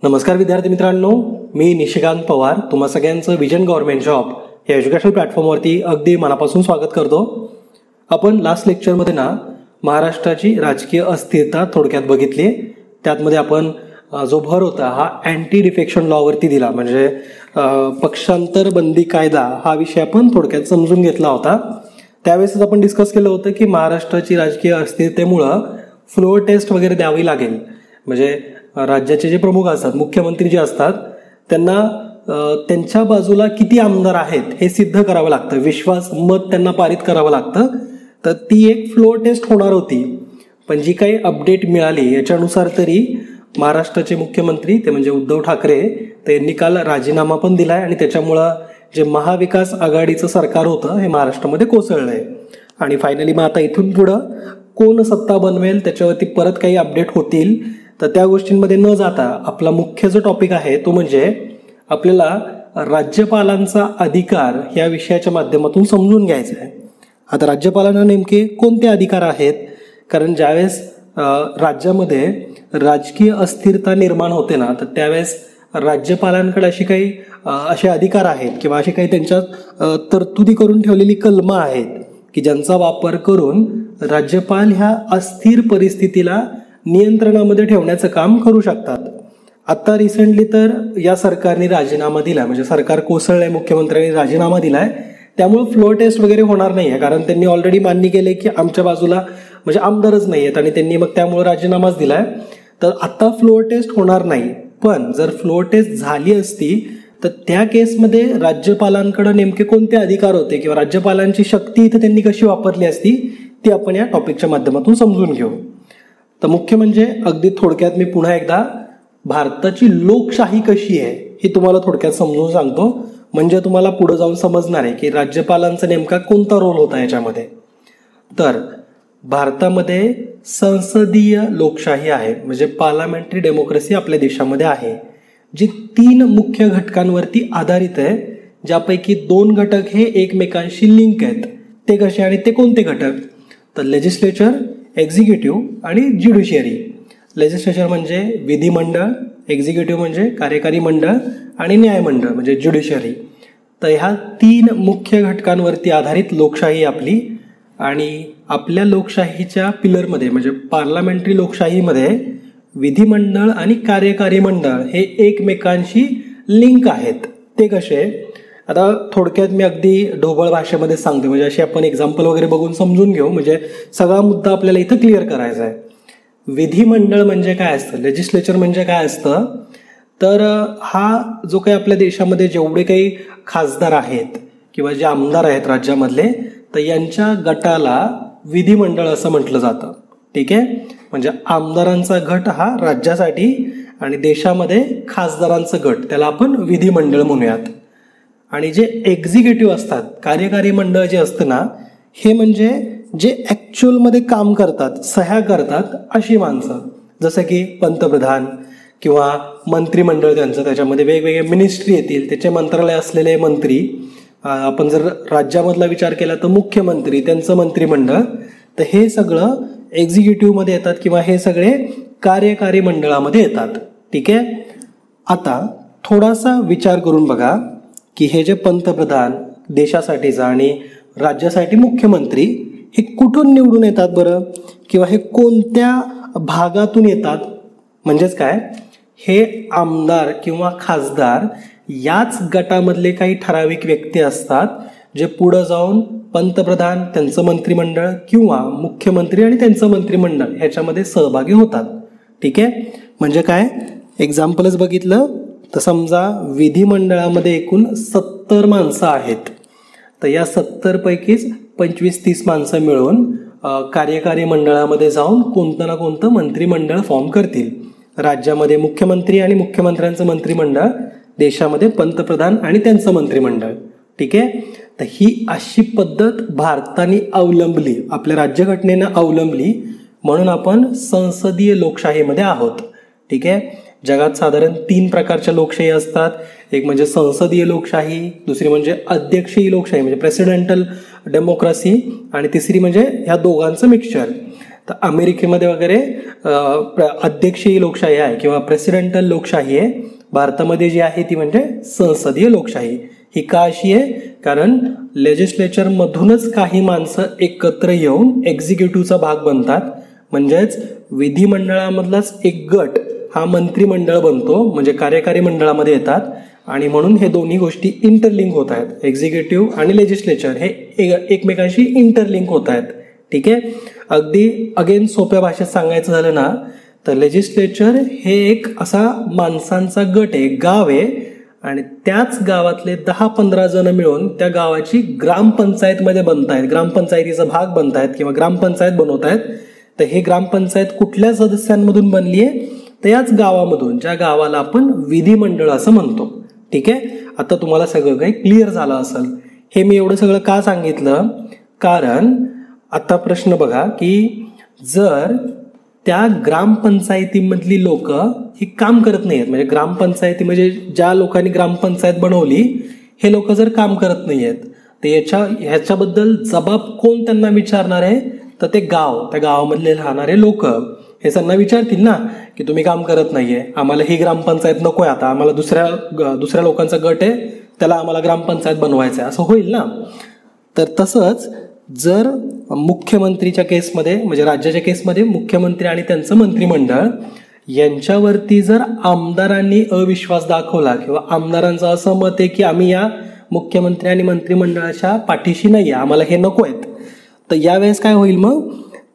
नमस्कार विद्यार्थी मित्रांनो, मी निशिकांत पवार तुम्हा सगळ्यांचं विजन गव्हर्नमेंट जॉब या एज्युकेशनल प्लॅटफॉर्मवरती अगदी मनापासून स्वागत करतो. आपण लास्ट लेक्चरमध्ये महाराष्ट्राची राजकीय अस्थिरता थोडक्यात बघितली. त्यातमध्ये आपण जो भर होता हा अँटी डिफेक्शन लॉवरती दिला, म्हणजे पक्षांतर बंदी कायदा हा विषय आपण थोडक्यात समजून घेतला होता. त्यावेळेस आपण डिस्कस केलं होतं की महाराष्ट्राची राजकीय अस्थिरतेमुळं फ्लोअर टेस्ट वगैरे द्यावी लागेल. म्हणजे राज्याचे जे प्रमुख असतात, मुख्यमंत्री जे असतात, त्यांना त्यांच्या बाजूला किती आमदार आहेत हे सिद्ध करावं लागतं, विश्वास मत त्यांना पारित करावं लागतं. तर ती एक फ्लोअर टेस्ट होणार होती. पण जी काही अपडेट मिळाली याच्यानुसार तरी महाराष्ट्राचे मुख्यमंत्री ते म्हणजे उद्धव ठाकरे त्यांनी काल राजीनामा पण दिलाय आणि त्याच्यामुळं जे महाविकास आघाडीचं सरकार होतं हे महाराष्ट्रामध्ये कोसळलंय. आणि फायनली मग आता इथून पुढं कोण सत्ता बनवेल त्याच्यावरती परत काही अपडेट होतील. तर त्या गोष्टींमध्ये न जाता आपला मुख्य जो टॉपिक आहे तो म्हणजे आपल्याला राज्यपालांचा अधिकार या विषयाच्या माध्यमातून समजून घ्यायचा आहे. आता राज्यपालांना नेमके कोणते अधिकार आहेत? कारण ज्यावेळेस राज्यामध्ये राजकीय अस्थिरता निर्माण होते ना, तर त्यावेळेस राज्यपालांकडे असे अधिकार आहेत किंवा अशी काही त्यांच्यात तरतुदी करून ठेवलेली कलमं आहेत की ज्यांचा वापर करून राज्यपाल ह्या अस्थिर परिस्थितीला नियंत्रणामध्ये ठेवण्याचं काम करू शकतात. आता रिसेंटली तर या सरकारने राजीनामा दिला, म्हणजे सरकार कोसळलंय, मुख्यमंत्र्यांनी राजीनामा दिलाय. त्यामुळे फ्लोअर टेस्ट वगैरे होणार नाहीये, कारण त्यांनी ऑलरेडी मान्य केले की आमच्या बाजूला म्हणजे आमदारच नाही आहेत आणि त्यांनी मग त्यामुळे राजीनामाच दिलाय. तर आता फ्लोअर टेस्ट होणार नाही. पण जर फ्लोअर टेस्ट झाली असती तर त्या केसमध्ये राज्यपालांकडे नेमके कोणते अधिकार होते किंवा राज्यपालांची शक्ती इथे त्यांनी कशी वापरली असती ती आपण या टॉपिकच्या माध्यमातून समजून घेऊ. तर मुख्य म्हणजे अगदी थोडक्यात मी पुन्हा एकदा भारताची लोकशाही कशी आहे हे तुम्हाला थोडक्यात समजून सांगतो, म्हणजे तुम्हाला पुढे जाऊन समजणार आहे की राज्यपालांचा नेमका कोणता रोल होता याच्यामध्ये. तर भारतामध्ये संसदीय लोकशाही आहे, म्हणजे पार्लमेंटरी डेमोक्रेसी आपल्या देशामध्ये आहे, जी 3 मुख्य घटकांवरती आधारित आहे, ज्यापैकी 2 घटक हे एकमेकांशी लिंक आहेत. ते कसे आणि ते कोणते घटक? तर लेजिस्लेचर, एक्झिक्युटिव्ह आणि ज्युडिशियरी. लेजिस्लेचर म्हणजे विधिमंडळ, एक्झिक्युटिव्ह म्हणजे कार्यकारी मंडळ आणि न्यायमंडळ म्हणजे ज्युडिशियरी. तर ह्या 3 मुख्य घटकांवरती आधारित लोकशाही आपली. आणि आपल्या लोकशाहीच्या पिलरमध्ये म्हणजे पार्लमेंटरी लोकशाहीमध्ये विधिमंडळ आणि कार्यकारी मंडळ हे एकमेकांशी लिंक आहेत. ते कसे? आता थोडक्यात मी अगदी ढोबळ भाषेमध्ये सांगतो, म्हणजे अशी आपण एक्झाम्पल वगैरे बघून समजून घेऊ, म्हणजे सगळा मुद्दा आपल्याला इथं क्लिअर करायचा आहे. विधिमंडळ म्हणजे काय असतं, लेजिस्लेचर म्हणजे काय असतं, तर हा जो काही आपल्या देशामध्ये जेवढे काही खासदार आहेत किंवा जे आमदार आहेत राज्यामधले, तर यांच्या गटाला विधिमंडळ असं म्हटलं जातं. ठीक आहे, म्हणजे आमदारांचा गट हा राज्यासाठी आणि देशामध्ये खासदारांचं गट त्याला आपण विधिमंडळ म्हणूयात. आणि जे एक्झिक्युटिव्ह असतात, कार्यकारी मंडळ जे असतं ना, हे म्हणजे जे ॲक्च्युअलमध्ये काम करतात, सह्या करतात अशी माणसं, जसं की पंतप्रधान किंवा मंत्रिमंडळ त्यांचं, त्याच्यामध्ये वेगवेगळे मिनिस्ट्री येतील, त्याचे मंत्रालय असलेले मंत्री. आपण जर राज्यामधला विचार केला तर मुख्यमंत्री, त्यांचं मंत्रिमंडळ. तर हे सगळं एक्झिक्युटिव्हमध्ये येतात किंवा हे सगळे कार्यकारी मंडळामध्ये येतात. ठीक आहे, आता थोडासा विचार करून बघा की हे जे पंतप्रधान, देशासाठीचा आणि राज्यासाठी मुख्यमंत्री, हे कुठून निवडून येतात बरं, किंवा हे कोणत्या भागातून येतात? म्हणजेच काय, हे आमदार किंवा खासदार याच गटामधले काही ठराविक व्यक्ती असतात जे पुढं जाऊन पंतप्रधान, त्यांचं मंत्रिमंडळ किंवा मुख्यमंत्री आणि त्यांचं मंत्रिमंडळ ह्याच्यामध्ये सहभागी होतात. ठीक आहे, म्हणजे काय, एक्झाम्पलच बघितलं तर समजा विधिमंडळामध्ये एकूण 70 माणसं आहेत, तर या 70 पैकीच 25-30 माणसं मिळून कार्यकारी मंडळामध्ये जाऊन कोणतं ना कोणतं मंत्रिमंडळ फॉर्म करतील. राज्यामध्ये मुख्यमंत्री आणि मुख्यमंत्र्यांचं मंत्रिमंडळ, देशामध्ये पंतप्रधान आणि त्यांचं मंत्रिमंडळ. ठीक आहे, तर ही अशी पद्धत भारताने अवलंबली, आपल्या राज्यघटनेनं अवलंबली, म्हणून आपण संसदीय लोकशाहीमध्ये आहोत. ठीक आहे, जगात साधारण 3 प्रकारच्या लोकशाही असतात. एक म्हणजे संसदीय लोकशाही, दुसरी म्हणजे अध्यक्षीय लोकशाही म्हणजे प्रेसिडेंटल डेमोक्रेसी, आणि तिसरी म्हणजे ह्या दोघांचं मिक्सचर. तर अमेरिकेमध्ये वगैरे अध्यक्षीय लोकशाही आहे किंवा प्रेसिडेंटल लोकशाही आहे. भारतामध्ये जी आहे ती म्हणजे संसदीय लोकशाही. ही का अशी आहे? कारण लेजिस्लेचरमधूनच काही माणसं एकत्र येऊन एक्झिक्युटिव्हचा भाग बनतात. म्हणजेच विधिमंडळामधलाच एक गट हा मंत्रिमंडळ बनतो, म्हणजे कार्यकारी मंडळामध्ये येतात. आणि म्हणून हे दोन्ही गोष्टी इंटरलिंक होत आहेत. एक्झिक्युटिव्ह आणि लेजिस्लेचर हे एकमेकांशी इंटरलिंक होत आहेत. ठीक आहे. अगदी अगेन सोप्या भाषेत सांगायचं झालं ना तर लेजिस्लेचर हे एक असा माणसांचा गट आहे, गाव आहे. आणि त्याच गावातले 10-15 जण मिळून त्या गावाची ग्रामपंचायतमध्ये बनतायत, ग्रामपंचायतीचा भाग बनतायत किंवा ग्रामपंचायत बनवतायत. तर हे ग्रामपंचायत कुठल्या सदस्यांमधून बनली आहे? तर याच गावामधून, ज्या गावाला आपण विधिमंडळ असं म्हणतो. ठीक आहे. आता तुम्हाला सगळं काही क्लिअर झालं असेल. हे मी एवढं सगळं का सांगितलं? कारण आता प्रश्न बघा की जर त्या ग्रामपंचायतीमधली लोक ही काम करत नाहीयेत, म्हणजे ग्रामपंचायती म्हणजे ज्या लोकांनी ग्रामपंचायत बनवली हे लोक जर काम करत नाहीयेत तर ह्याच्याबद्दल जबाब कोण त्यांना विचारणार आहे? तर ते गाव, त्या गावामधले राहणारे लोक हे त्यांना विचारतील ना की तुम्ही काम करत नाहीये, आम्हाला ही ग्रामपंचायत नकोय, आता आम्हाला दुसऱ्या लोकांचा गट आहे त्याला आम्हाला ग्रामपंचायत बनवायचं आहे, असं होईल ना. तर तसंच जर मुख्यमंत्रीच्या केसमध्ये, म्हणजे राज्याच्या केसमध्ये मुख्यमंत्री आणि त्यांचं मंत्रिमंडळ यांच्यावरती जर आमदारांनी अविश्वास दाखवला किंवा आमदारांचं असं मत आहे की आम्ही या मुख्यमंत्री आणि मंत्रिमंडळाच्या पाठीशी नाही आहे, आम्हाला हे नको आहेत, तर यावेळेस काय होईल मग?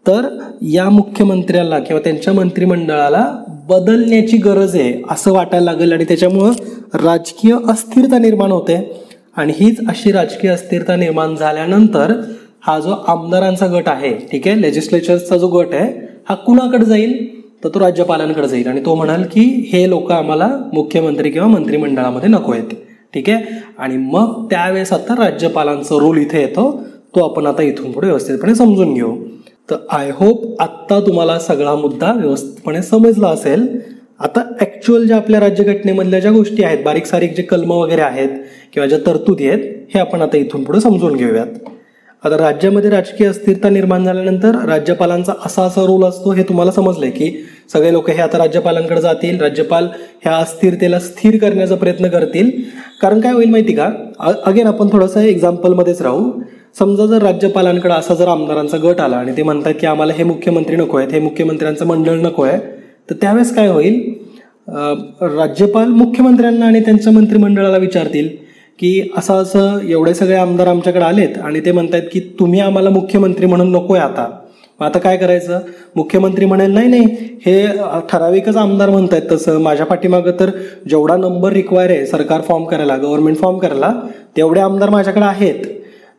तर या मुख्यमंत्र्याला किंवा त्यांच्या मंत्रिमंडळाला बदलण्याची गरज आहे असं वाटायला लागेल आणि त्याच्यामुळं राजकीय अस्थिरता निर्माण होते. आणि हीच अशी राजकीय अस्थिरता निर्माण झाल्यानंतर हा जो आमदारांचा गट आहे, ठीक आहे, लेजिस्लेचरचा जो गट आहे हा कुणाकडे जाईल? तर तो राज्यपालांकडे जाईल आणि तो म्हणाल की हे लोक आम्हाला मुख्यमंत्री किंवा मंत्रिमंडळामध्ये नको आहेत. ठीक आहे. आणि मग त्यावेळेस आता राज्यपालांचा रोल इथे येतो. तो आपण आता इथून पुढे व्यवस्थितपणे समजून घेऊ. तर आय होप आत्ता तुम्हाला सगळा मुद्दा व्यवस्थितपणे समजला असेल. आता ऍक्च्युअल ज्या आपल्या राज्यघटनेमधल्या ज्या गोष्टी आहेत, बारीक सारीक जे कलम वगैरे आहेत किंवा ज्या तरतुदी आहेत, हे आपण आता इथून पुढे समजून घेऊयात. आता राज्यामध्ये राजकीय अस्थिरता निर्माण झाल्यानंतर राज्यपालांचा असा रोल असतो हे तुम्हाला समजलंय की सगळे लोक हे आता राज्यपालांकडे जातील, राज्यपाल ह्या अस्थिरतेला स्थिर करण्याचा प्रयत्न करतील. कारण काय होईल माहिती का? अगेन आपण थोडंसं एक्झाम्पलमध्येच राहू. समजा जर राज्यपालांकडे असा जर आमदारांचा गट आला आणि ते म्हणतात की आम्हाला हे मुख्यमंत्री नको आहेत, हे मुख्यमंत्र्यांचं मंडळ नको आहे, तर त्यावेळेस काय होईल? राज्यपाल मुख्यमंत्र्यांना आणि त्यांच्या मंत्रिमंडळाला विचारतील की असं एवढे सगळे आमदार आमच्याकडे आलेत आणि ते म्हणतात की तुम्ही आम्हाला मुख्यमंत्री म्हणून नकोय आता काय करायचं? मुख्यमंत्री म्हणेल नाही हे ठराविकच आमदार म्हणतायत तसं, माझ्या पाठीमागं तर जेवढा नंबर रिक्वायर आहे सरकार फॉर्म करायला, गव्हर्नमेंट फॉर्म करायला, तेवढे आमदार माझ्याकडे आहेत.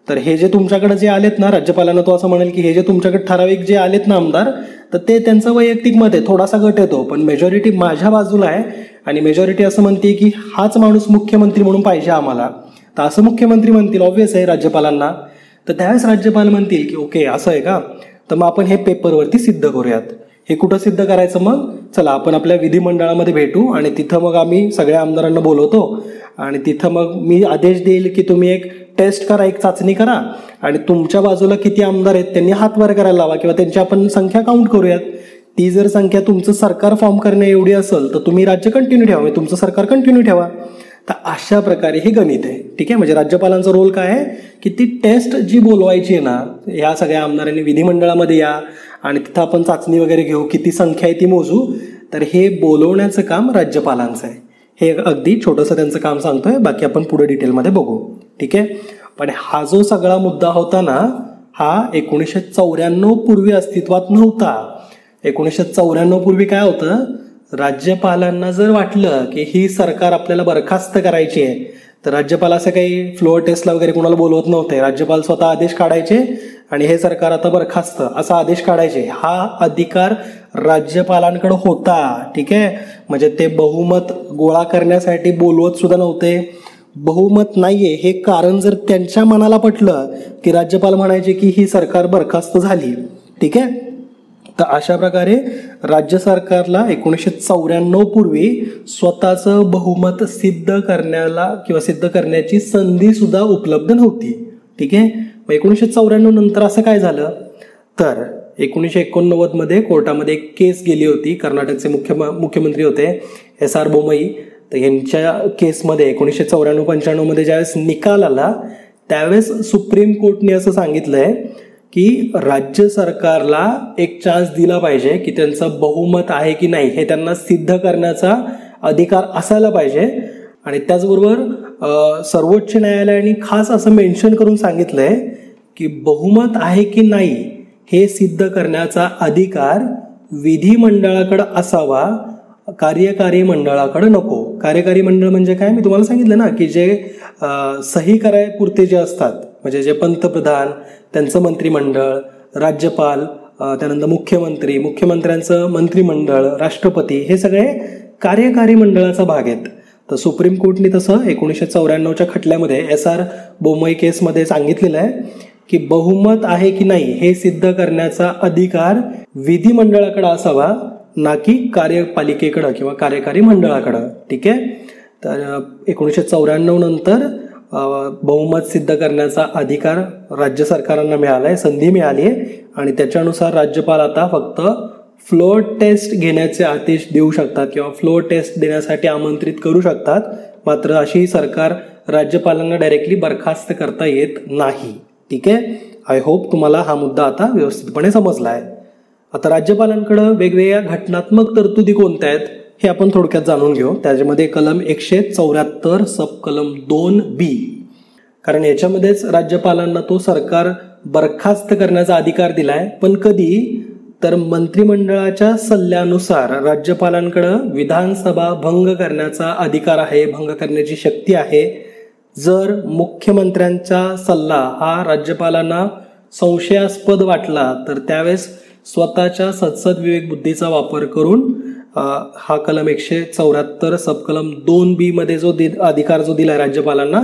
तर हे जे तुमच्याकडे जे आलेत ना, राज्यपालांना तो असं म्हणेल की हे जे तुमच्याकडे ठराविक जे आलेत ना आमदार, तर ते त्यांचं वैयक्तिक मत आहे, थोडासा गट येतो, पण मेजॉरिटी माझ्या बाजूला आहे आणि मेजॉरिटी असं म्हणते की हाच माणूस मुख्यमंत्री म्हणून पाहिजे आम्हाला. तर असं मुख्यमंत्री म्हणतील, ऑब्व्हियस आहे राज्यपालांना. तर त्यावेळेस राज्यपाल म्हणतील की ओके असं आहे का, तर मग आपण हे पेपरवरती सिद्ध करूयात. हे कुठं सिद्ध करायचं? मग चला आपण आपल्या विधिमंडळामध्ये भेटू आणि तिथं मग आम्ही सगळ्या आमदारांना बोलवतो आणि तिथं मग मी आदेश देईल की तुम्ही एक टेस्ट करा, एक चाचणी करा आणि तुमच्या बाजूला किती आमदार आहेत त्यांनी हात वर करायला लावा किंवा त्यांची आपण संख्या काउंट करूयात. ती जर संख्या तुमचं सरकार फॉर्म करण्या एवढी असेल तर तुम्ही राज्य कंटिन्यू ठेवा, तुमचं सरकार कंटिन्यू ठेवा. तर अशा प्रकारे हे गणित आहे. ठीक आहे. म्हणजे राज्यपालांचा रोल काय आहे की ती टेस्ट जी बोलवायची आहे ना, ह्या सगळ्या आमदारांनी विधिमंडळामध्ये या आणि तिथं आपण चाचणी वगैरे घेऊ, किती संख्या आहे ती मोजू. तर हे बोलवण्याचं काम राज्यपालांचं आहे. हे अगदी छोटंसं त्यांचं काम सांगतोय, बाकी आपण पुढे डिटेलमध्ये बघू. ठीक आहे. पण हा जो सगळा मुद्दा होता ना, हा 1994 पूर्वी अस्तित्वात नव्हता. 1994 पूर्वी काय होतं? राज्यपालांना जर वाटलं की ही सरकार आपल्याला बरखास्त करायची आहे तर राज्यपाल असं काही फ्लोअर टेस्टला वगैरे कोणाला बोलवत नव्हते. राज्यपाल स्वतः आदेश काढायचे आणि हे सरकार आता बरखास्त असा आदेश काढायचे. हा अधिकार राज्यपालांकडे होता. ठीक आहे. म्हणजे ते बहुमत गोळा करण्यासाठी बोलवत सुद्धा नव्हते. बहुमत नाहीये हे कारण जर त्यांच्या मनाला पटलं की राज्यपाल म्हणायचे की ही सरकार बरखास्त झाली. ठीक आहे. तर अशा प्रकारे राज्य सरकारला 1994 पूर्वी स्वतःचं बहुमत सिद्ध करण्याला किंवा सिद्ध करण्याची संधी सुद्धा उपलब्ध नव्हती. ठीक आहे. मग 1994 नंतर असं काय झालं? तर 1989 मध्ये कोर्टामध्ये एक केस गेली होती. कर्नाटकचे मुख्यमंत्री होते SR बोमई. तर यांच्या केसमध्ये 1994-95 मध्ये ज्यावेळेस निकाल आला त्यावेळेस सुप्रीम कोर्टने असं सांगितलंय की राज्य सरकारला एक चान्स दिला पाहिजे की त्यांचं बहुमत आहे की नाही हे त्यांना सिद्ध करण्याचा अधिकार असायला पाहिजे. आणि त्याचबरोबर सर्वोच्च न्यायालयाने खास असं मेन्शन करून सांगितलंय की बहुमत आहे की नाही हे सिद्ध करण्याचा अधिकार विधिमंडळाकडे असावा, कार्यकारी मंडळाकडे नको. कार्यकारी मंडळ म्हणजे काय, मी तुम्हाला सांगितलं ना की जे सही करायपुरते जे असतात, म्हणजे जे पंतप्रधान, त्यांचं मंत्रिमंडळ, राज्यपाल, त्यानंतर मुख्यमंत्री, मुख्यमंत्र्यांचं मंत्रिमंडळ, राष्ट्रपती, हे सगळे कार्यकारी मंडळाचा भाग आहेत. तर सुप्रीम कोर्टने तसं 1994च्या खटल्यामध्ये SR बोमई केसमध्ये सांगितलेलं आहे की बहुमत आहे की नाही हे सिद्ध करण्याचा अधिकार विधिमंडळाकडे असावा, ना की कार्यपालिकेकडं किंवा कार्यकारी मंडळाकडं. ठीक आहे. तर 1994 नंतर बहुमत सिद्ध करण्याचा अधिकार राज्य सरकारांना मिळालाय, संधी मिळाली आहे. आणि त्याच्यानुसार राज्यपाल आता फक्त फ्लोअर टेस्ट घेण्याचे आदेश देऊ शकतात किंवा फ्लोअर टेस्ट देण्यासाठी आमंत्रित करू शकतात. मात्र अशी सरकार राज्यपालांना डायरेक्टली बरखास्त करता येत नाही. ठीक आहे. आय होप तुम्हाला हा मुद्दा आता व्यवस्थितपणे समजला आहे. आता राज्यपालांकडे वेगवेगळ्या घटनात्मक तरतुदी कोणत्या आहेत हे आपण थोडक्यात जाणून घेऊ. त्याच्यामध्ये कलम 174 सब कलम 2B, कारण याच्यामध्येच राज्यपालांना तो सरकार बरखास्त करण्याचा अधिकार दिलाय. पण कधी, तर मंत्रिमंडळाच्या सल्ल्यानुसार राज्यपालांकडे विधानसभा भंग करण्याचा अधिकार आहे, भंग करण्याची शक्ती आहे. जर मुख्यमंत्र्यांचा सल्ला हा राज्यपालांना संशयास्पद वाटला तर त्यावेळेस स्वतःच्या सदसद विवेक बुद्धीचा वापर करून हा कलम 174 सब कलम 2B मध्ये जो अधिकार जो दिलाय राज्यपालांना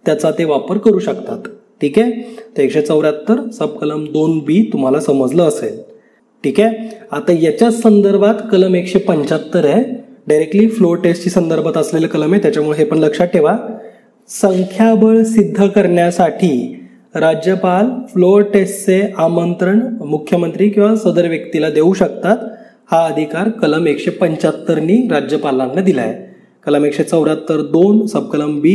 त्याचा ते वापर करू शकतात. ठीक आहे. तर 174 सब कलम 2B तुम्हाला समजलं असेल. ठीक आहे. आता याच्या संदर्भात कलम 175 आहे, डायरेक्टली फ्लोअर टेस्टची संदर्भात असलेलं कलम आहे, त्याच्यामुळे हे पण लक्षात ठेवा. संख्याबळ सिद्ध करण्यासाठी राज्यपाल फ्लोअर टेस्टचे आमंत्रण मुख्यमंत्री किंवा सदर व्यक्तीला देऊ शकतात. हा अधिकार कलम 175नी राज्यपालांना दिलाय. कलम 174(2) सब कलम B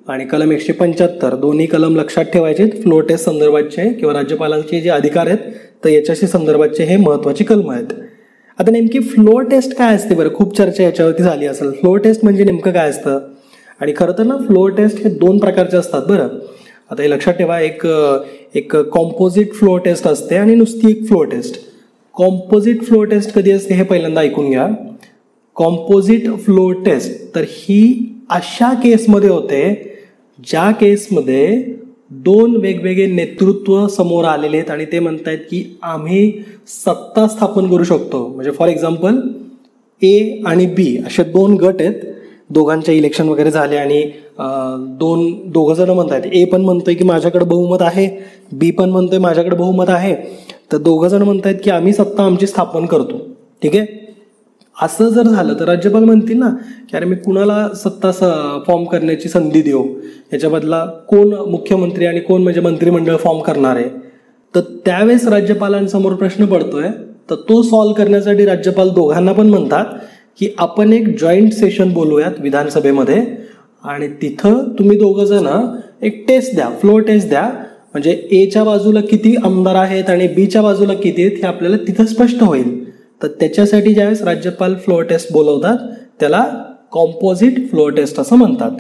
आणि कलम 175 दोन्ही कलम लक्षात ठेवायचे. फ्लोअर टेस्ट संदर्भाचे किंवा राज्यपालांचे जे अधिकार आहेत तर याच्याशी संदर्भाचे हे महत्वाचे कलम आहेत. आता नेमकी फ्लोअर टेस्ट काय असते बरं, खूप चर्चा याच्यावरती झाली असेल. फ्लोअर टेस्ट म्हणजे नेमकं काय असतं, आणि खरं तर ना फ्लोअर टेस्ट हे 2 प्रकारचे असतात बरं. आता हे लक्षात ठेवा, एक कॉम्पोजिट फ्लोअर टेस्ट असते आणि नुसती एक flour test. Composite flour test कधी असते हे पहिल्यांदा ऐकून घ्या. कॉम्पोजिट फ्लोअर टेस्ट तर ही अशा केसमध्ये होते ज्या केसमध्ये 2 वेगवेगळे नेतृत्व समोर आलेले आहेत आणि ते म्हणतायत की आम्ही सत्ता स्थापन करू शकतो. म्हणजे फॉर एक्झाम्पल A आणि B असे 2 गट आहेत, दोघांचे इलेक्शन वगैरे झाले आणि दोघं जण म्हणतात, ए पण म्हणतोय की माझ्याकडे बहुमत आहे, बी पण म्हणतोय माझ्याकडे बहुमत आहे. तर दोघं जण म्हणतायत की आम्ही सत्ता आमची स्थापन करतो. ठीक आहे. असं जर झालं तर राज्यपाल म्हणतील ना की अरे मी कुणाला सत्ता फॉर्म करण्याची संधी देऊ, याच्या बदला कोण मुख्यमंत्री आणि कोण म्हणजे मंत्रिमंडळ फॉर्म करणार आहे. तर त्यावेळेस राज्यपालांसमोर प्रश्न पडतोय. तर तो सॉल्व्ह करण्यासाठी राज्यपाल दोघांना पण म्हणतात की आपण एक जॉईंट सेशन बोलूयात विधानसभेमध्ये आणि तिथं तुम्ही दोघं जण एक टेस्ट द्या, फ्लोअर टेस्ट द्या. म्हणजे एच्या बाजूला किती आमदार आहेत आणि बीच्या बाजूला किती आहेत हे आपल्याला तिथं स्पष्ट होईल. तर त्याच्यासाठी ज्यावेळेस राज्यपाल फ्लोअर टेस्ट बोलवतात त्याला कॉम्पोजिट फ्लोअर टेस्ट असं म्हणतात.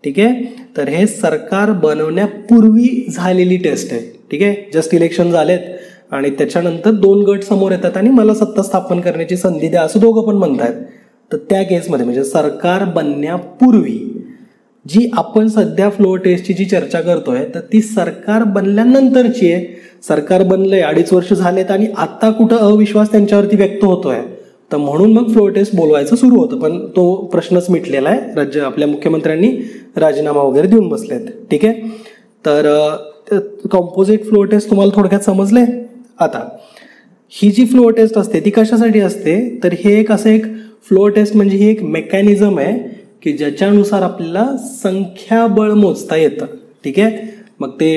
ठीक आहे. तर हे सरकार बनवण्यापूर्वी झालेली टेस्ट आहे. ठीक आहे. जस्ट इलेक्शन झालेत आणि त्याच्यानंतर 2 गट समोर येतात आणि मला सत्ता स्थापन करण्याची संधी द्या असं दोघं पण म्हणतात. तर त्या केसमध्ये म्हणजे सरकार बनण्यापूर्वी जी आपण सध्या फ्लोअर टेस्टची जी चर्चा करतोय तर ती सरकार बनल्यानंतरची आहे. सरकार बनलंय, 2.5 वर्ष झालेत आणि आता कुठं अविश्वास त्यांच्यावरती व्यक्त होतोय. तर म्हणून मग फ्लोअर टेस्ट बोलवायचं सुरू होतं, पण तो प्रश्नच मिटलेला आहे. आपल्या मुख्यमंत्र्यांनी राजीनामा वगैरे देऊन बसलेत. ठीक आहे. तर कॉम्पोजिट फ्लोअर टेस्ट तुम्हाला थोडक्यात समजले. आता ही जी फ्लोअर टेस्ट असते ती कशासाठी असते, तर हे एक फ्लोअर टेस्ट म्हणजे ही एक मेकॅनिझम आहे की ज्याच्यानुसार आपल्याला संख्याबळ मोजता येतं. ठीक आहे. मग ते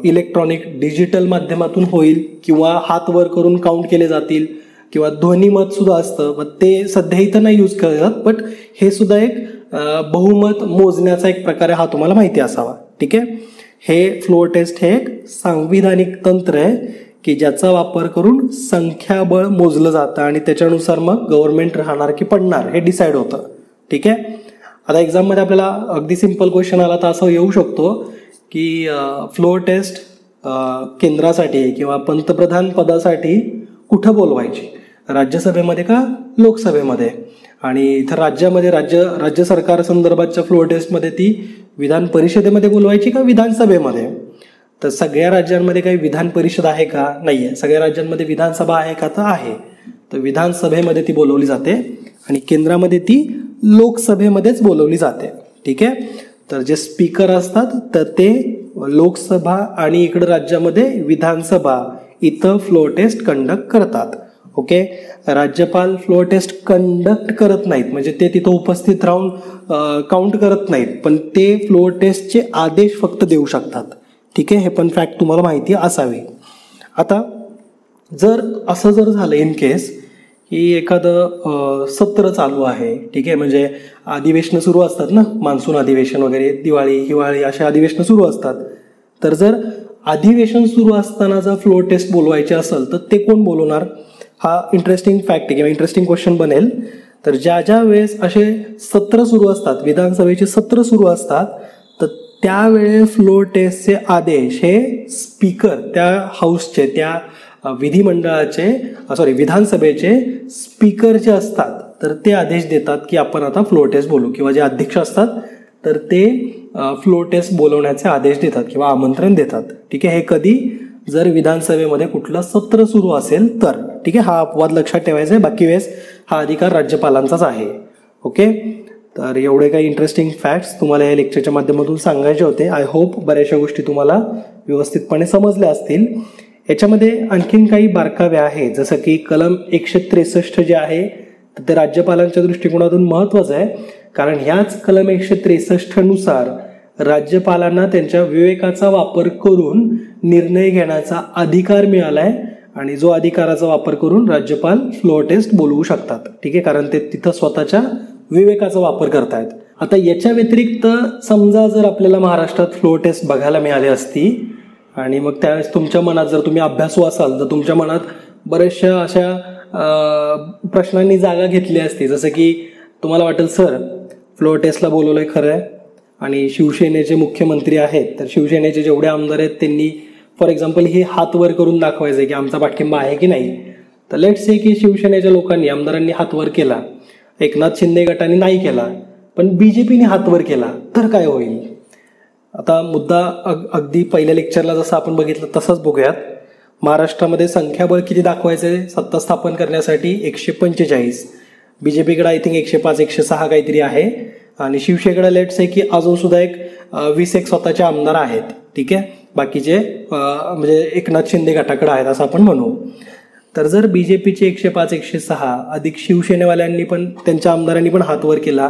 इलेक्ट्रॉनिक डिजिटल माध्यमातून होईल किंवा हात वर करून काउंट केले जातील किंवा ध्वनिमत सुद्धा असतं. मग ते सध्या इथं नाही यूज करत, बट हे सुद्धा एक बहुमत मोजण्याचा एक प्रकार आहे, हा तुम्हाला माहिती असावा. ठीक आहे. हे फ्लोअर टेस्ट हे एक सांविधानिक तंत्र आहे की ज्याचा वापर करून संख्याबळ मोजलं जातं आणि त्याच्यानुसार मग गव्हर्नमेंट राहणार की पडणार हे डिसाईड होतं. ठीक आहे. आता एक्झाममध्ये आपल्याला अगदी सिम्पल क्वेश्चन आला तर असं येऊ शकतो की फ्लोअर टेस्ट केंद्रासाठी किंवा पंतप्रधान पदासाठी कुठं बोलवायची, राज्यसभेमध्ये का लोकसभेमध्ये. आणि इथं राज्यामध्ये राज्य सरकार संदर्भातच्या फ्लोअर टेस्टमध्ये ती विधान परिषदेमध्ये बोलवायची का विधानसभेमध्ये. तर सगळ्या राज्यांमध्ये काही विधान परिषद आहे का, नाही आहे. सगळ्या राज्यांमध्ये विधानसभा आहे का, तर आहे. तर विधानसभेमध्ये ती बोलवली जाते आणि केंद्रामध्ये ती लोकसभेमध्येच बोलवली जाते. ठीक आहे. तर जे स्पीकर असतात तर ते लोकसभा आणि इकडं राज्यामध्ये विधानसभा इथं फ्लोअर टेस्ट कंडक्ट करतात. ओके. राज्यपाल फ्लोअर टेस्ट कंडक्ट करत नाहीत, म्हणजे ते तिथं उपस्थित राहून काउंट करत नाहीत, पण ते फ्लोअर टेस्टचे आदेश फक्त देऊ शकतात. ठीक आहे. हे पण फॅक्ट तुम्हाला माहिती असावी. आता असं जर झालं इन केस की एखादं सत्र चालू आहे, ठीक आहे, म्हणजे अधिवेशनं सुरू असतात ना, मान्सून अधिवेशन वगैरे, दिवाळी हिवाळी अशा अधिवेशनं सुरू असतात. तर जर अधिवेशन सुरू असताना जर फ्लोअर टेस्ट बोलवायचे असेल तर ते कोण बोलवणार, हा इंटरेस्टिंग फॅक्ट किंवा इंटरेस्टिंग क्वेश्चन बनेल. तर ज्या वेळेस असे सत्र सुरू असतात, विधानसभेचे सत्र सुरू असतात, तर त्यावेळेस फ्लोअर टेस्टचे आदेश हे स्पीकर त्या हाऊसचे, त्या विधानसभेचे स्पीकर जे असतात तर ते आदेश देतात की आपण आता फ्लोअर टेस्ट बोलू, किंवा जे अध्यक्ष असतात तर ते फ्लोअर टेस्ट बोलवण्याचे आदेश देतात किंवा आमंत्रण देतात. ठीक आहे. हे कधी, जर विधानसभेमध्ये कुठलं सत्र सुरू असेल तर. ठीक आहे. हा अपवाद लक्षात ठेवायचा आहे, बाकी वेळेस हा अधिकार राज्यपालांचाच आहे. ओके. तर एवढे काही इंटरेस्टिंग फॅक्ट्स तुम्हाला या लेक्चरच्या माध्यमातून सांगायचे होते. आय होप बऱ्याचशा गोष्टी तुम्हाला व्यवस्थितपणे समजल्या असतील. याच्यामध्ये आणखीन काही बारकावे आहेत, जसं की कलम 163 जे आहे तर ते राज्यपालांच्या दृष्टिकोनातून महत्त्वाचं आहे, कारण ह्याच कलम 163 नुसार राज्यपालांना त्यांच्या विवेकाचा वापर करून निर्णय घेण्याचा अधिकार मिळालाय आणि जो अधिकाराचा वापर करून राज्यपाल फ्लोअर टेस्ट बोलवू शकतात. ठीक आहे. कारण ते तिथं स्वतःच्या विवेकाचा वापर करतायत. आता याच्या व्यतिरिक्त समजा जर आपल्याला महाराष्ट्रात फ्लोअर टेस्ट बघायला मिळाली असती आणि मग त्यावेळेस तुमच्या मनात, जर तुम्ही अभ्यासू असाल तर तुमच्या मनात बऱ्याचशा अशा प्रश्नांनी जागा घेतली असती, जसं की तुम्हाला वाटेल सर फ्लोअर टेस्टला बोलवलंय खरं आहे आणि शिवसेनेचे मुख्यमंत्री आहेत, तर शिवसेनेचे जेवढे आमदार आहेत त्यांनी फॉर एक्झाम्पल हे हात वर करून दाखवायचं की आमचा पाठिंबा आहे की नाही. तर लेट्स से की शिवसेनेच्या लोकांनी, आमदारांनी हात वर केला, एकनाथ शिंदे गटाने नाही केला, पण बीजेपीने हात वर केला, तर काय होईल. आता मुद्दा अगदी पहिल्या लेक्चरला जसं आपण बघितलं तसंच बघूयात. महाराष्ट्रामध्ये संख्याबळ किती दाखवायचे सत्ता स्थापन करण्यासाठी, 145. बीजेपीकडे आय थिंक 105 106 काहीतरी आहे आणि शिवसेनेकडे लेट्स आहे की अजून सुद्धा एक 20 स्वतःचे आमदार आहेत. ठीक आहे. बाकीचे म्हणजे एकनाथ शिंदे गटाकडे आहेत असं आपण म्हणू. तर जर बीजेपीचे 105 106 अधिक शिवसेनेवाल्यांनी पण, त्यांच्या आमदारांनी पण हात वर केला,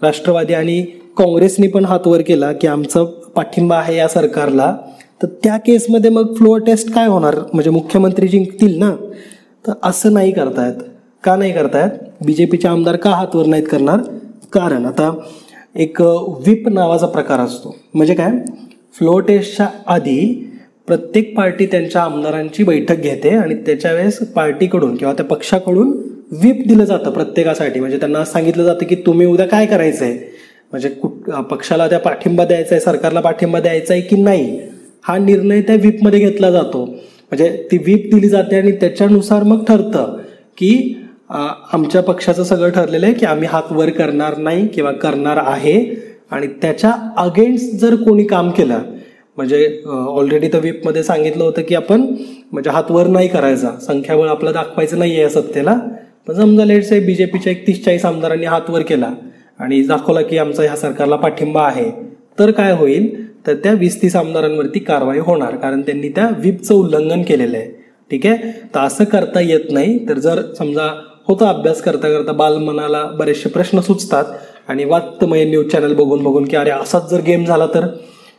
राष्ट्रवादी आणि काँग्रेसनी पण हात वर केला की आमचा पाठिंबा आहे या सरकारला, तर त्या केसमध्ये मग फ्लोअर टेस्ट काय होणार, म्हणजे मुख्यमंत्री जिंकतील ना. तर असं नाही करतायत. का नाही करतायत, बीजेपीचे आमदार का हात वर नाहीत करणार, कारण आता एक व्हिप नावाचा प्रकार असतो. म्हणजे काय, फ्लोअर टेस्टच्या आधी प्रत्येक पार्टी त्यांच्या आमदारांची बैठक घेते आणि त्याच्या वेळेस पार्टीकडून किंवा त्या पक्षाकडून व्हिप दिलं जातं प्रत्येकासाठी. म्हणजे त्यांना सांगितलं जातं की तुम्ही उद्या काय करायचं आहे, म्हणजे पक्षाला त्या पाठिंबा द्यायचा आहे, सरकारला पाठिंबा द्यायचा आहे की नाही, हा निर्णय त्या व्हिपमध्ये घेतला जातो. म्हणजे ती व्हिप दिली जाते आणि त्याच्यानुसार मग ठरतं की आमच्या पक्षाचं सगळं ठरलेलं आहे की आम्ही हात वर करणार नाही किंवा करणार आहे. आणि त्याच्या अगेन्स्ट जर कोणी काम केलं, म्हणजे ऑलरेडी तर व्हिपमध्ये सांगितलं होतं की आपण म्हणजे हात वर नाही करायचा, संख्याबळ आपलं दाखवायचं नाही आहे या सत्तेला, पण समजा लेट्स आहे बीजेपीच्या 30-40 आमदारांनी हात वर केला आणि दाखवला की आमचा ह्या सरकारला पाठिंबा आहे, तर काय होईल, तर त्या 20-30 आमदारांवरती कारवाई होणार, कारण त्यांनी त्या व्हिपचं उल्लंघन केलेलं आहे. ठीक आहे. तर असं करता येत नाही. तर जर समजा होता अभ्यास करता करता बालमनाला बरेचसे प्रश्न सुचतात आणि वाटतं मग न्यूज चॅनल बघून की अरे असाच जर गेम झाला तर,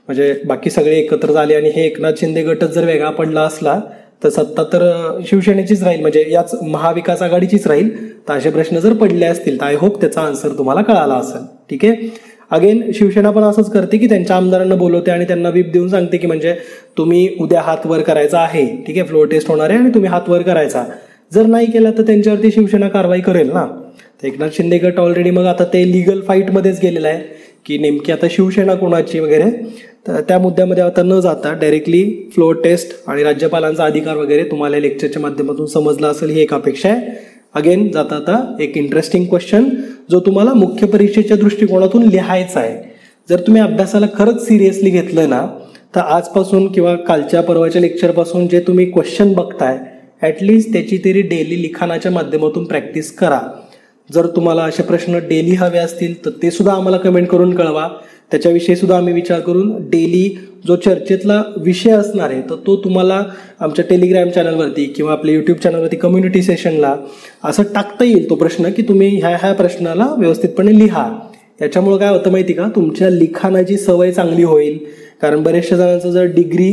म्हणजे बाकी सगळे एकत्र झाले आणि हे एकनाथ शिंदे गटच जर वेगळा पडला असला तर सत्ता तर शिवसेनेचीच राहील, म्हणजे याच महाविकास आघाडीचीच राहील. तर असे प्रश्न जर पडले असतील तर आय होप त्याचा आन्सर तुम्हाला कळाला असेल. ठीक आहे. अगेन शिवसेना पण असंच करते की त्यांच्या आमदारांना बोलवते आणि त्यांना व्हीप देऊन सांगते की म्हणजे तुम्ही उद्या हात वर करायचा आहे, ठीक आहे, फ्लोअर टेस्ट होणार आहे आणि तुम्ही हात वर करायचा. जर नाही केला तर त्यांच्यावरती शिवसेना कारवाई करेल ना. तर एकनाथ शिंदे गट ऑलरेडी मग आता ते लिगल फाईटमध्येच गेलेलं आहे की नेमकी आता शिवसेना कोणाची वगैरे. तर त्या मुद्द्यामध्ये आता न जाता डायरेक्टली फ्लोअर टेस्ट आणि राज्यपालांचा अधिकार वगैरे तुम्हाला लेक्चरच्या माध्यमातून समजला असेल ही एक अपेक्षा आहे. अगेन जाता आता एक इंटरेस्टिंग क्वेश्चन जो तुम्हाला मुख्य परीक्षेच्या दृष्टिकोनातून लिहायचा आहे. जर तुम्ही अभ्यासाला खरंच सिरियसली घेतलं ना तर आजपासून किंवा कालच्या परवाच्या लेक्चरपासून जे तुम्ही क्वेश्चन बघताय ॲटलिस्ट त्याची तरी डेली लिखाणाच्या माध्यमातून प्रॅक्टिस करा. जर तुम्हाला असे प्रश्न डेली हवे असतील तर ते सुद्धा आम्हाला कमेंट करून कळवा. त्याच्याविषयी सुद्धा आम्ही विचार करून डेली जो चर्चेतला विषय असणार आहे तर तो तुम्हाला आमच्या टेलिग्राम चॅनलवरती किंवा आपल्या यूट्यूब चॅनलवरती कम्युनिटी सेशनला असं टाकता येईल तो प्रश्न की तुम्ही ह्या प्रश्नाला व्यवस्थितपणे लिहा. याच्यामुळं काय होतं माहिती का, तुमच्या लिखाणाची सवय चांगली होईल. कारण बरेचशा जणांचं जर डिग्री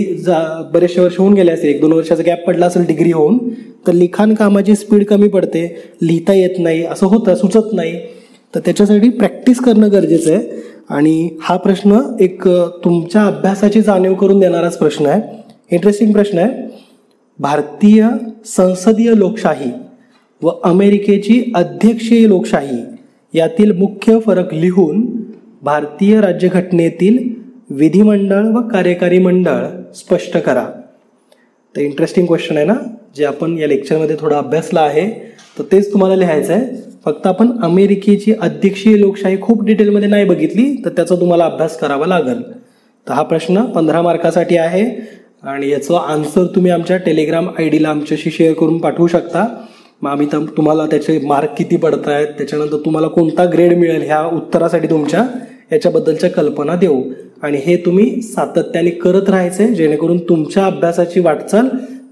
बरेचशे वर्ष होऊन गेले असेल, 1-2 वर्षाचा गॅप पडला असेल डिग्री होऊन, तर लिखाण कामाची स्पीड कमी पडते, लिहिता येत नाही, असं होतं, सुचत नाही. तर त्याच्यासाठी प्रॅक्टिस करणं गरजेचं आहे. आणि हा प्रश्न एक तुमच्या अभ्यासाची जाणीव करून देणाराच प्रश्न आहे. इंटरेस्टिंग प्रश्न आहे. भारतीय संसदीय लोकशाही व अमेरिकेची अध्यक्षीय लोकशाही यातील मुख्य फरक लिहून भारतीय राज्यघटनेतील विधिमंडळ व कार्यकारी मंडळ स्पष्ट करा. तर इंटरेस्टिंग क्वेश्चन आहे ना, जे आपण या लेक्चरमध्ये थोडा अभ्यासला आहे तर तेच तुम्हाला लिहायचं आहे. फक्त आपण अमेरिकेची अध्यक्षीय लोकशाही खूप डिटेलमध्ये नाही बघितली तर त्याचा तुम्हाला अभ्यास करावा लागेल. तर हा प्रश्न 15 मार्कासाठी आहे आणि याचं आन्सर तुम्ही आमच्या टेलिग्राम ID ला आमच्याशी शेअर करून पाठवू शकता. मग आम्ही तुम्हाला त्याचे मार्क किती पडत आहेत, त्याच्यानंतर तुम्हाला कोणता ग्रेड मिळेल ह्या उत्तरासाठी तुमच्या याच्याबद्दलच्या कल्पना देऊ. आणि हे तुम्ही सातत्याने करत राहायचे जेणेकरून तुमच्या अभ्यासाची वाटचाल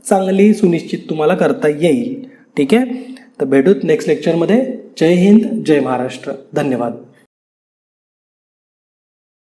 चांगली सुनिश्चित तुम्हाला करता येईल. ठीक आहे. तर भेटूत नेक्स्ट लेक्चरमध्ये. जय हिंद, जय महाराष्ट्र. धन्यवाद.